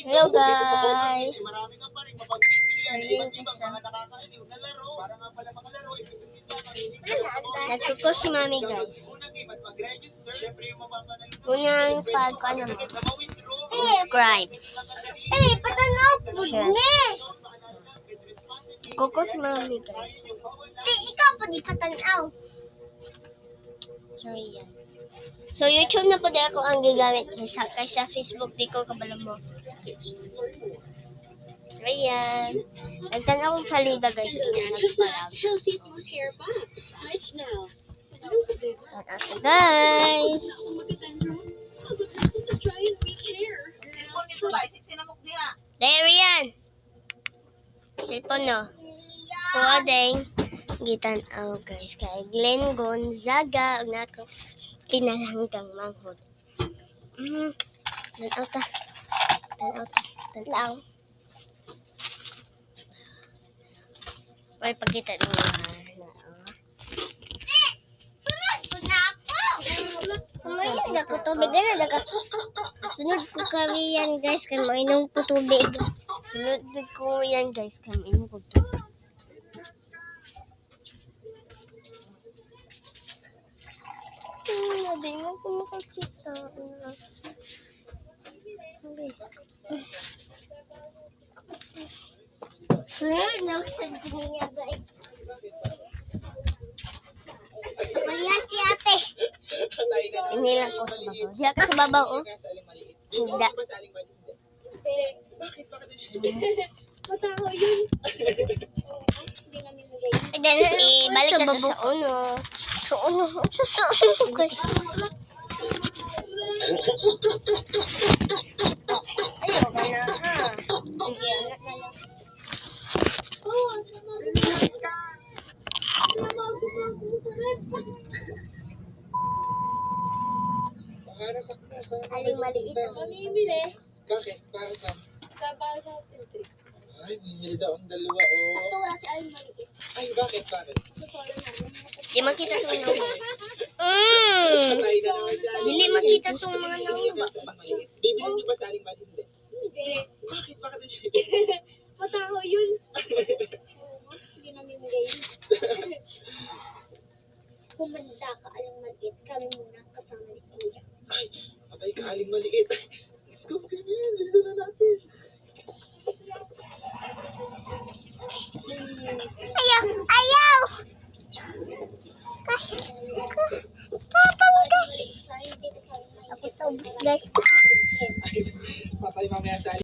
Hello guys. Marami ka pa rin mapagpipilian. Iba't ibang mga nakakaaliw na laro. Para nga pala mga laro, ipitutin lang. Nagkuko si mami guys. Unang game at mag-register. Siyempre yung mapapanalo. Unang pag ano mo. Subscribe. Patanaw po ni. Kuko si mami guys. Ikaw pa di patanaw. Sorry yan. So YouTube na po di ako ang gigamit kaysa Facebook di ko kabalo mo. Sorry yan. Nagtanaw akong sa liga guys. Healthy smooth hair back. Switch now. Guys. Sa giant big hair. There yan. Cellphone no. Kuwadeng. Gitan ako guys. Kay Glenn Gonzaga. Ug nako pinalanggang manghod. Tanaw ta. Tanaw. Ay, pagkita niyo Sunod ko na ako. Kumain na ko tubig na daga. Sunod ko kami yan guys, kay mainom ko tubig. Sunod ko yan guys, kay mainom ko tubig. Hindi nga ko makakita. Sunod na ako niya guys. Mayan si ate. Inilang ko sa babaw. Diya ka sa babaw, oh. Hindi. Mataho yun. And then, balik na sa uno. Sa uno guys. Ayaw ka na, ha? Sige, angat na lang. Aling maliit. Mamimili. Bakit? Para saan? Sa basa siltri. Ay, bumili daw ang dalawa, oh. Ito wala si Aling maliit. Ay, bakit? Bakit? Di makita sa uno. Dili makita sa mga nauba. Bibili niyo ba sa aling maliit? Hindi. Bakit? Bakit? Mataho yun. Hindi namimigay yun. Humanda ka alang maliit. Kami muna kasama ni Kuya. Ay, patay ka aling maliit.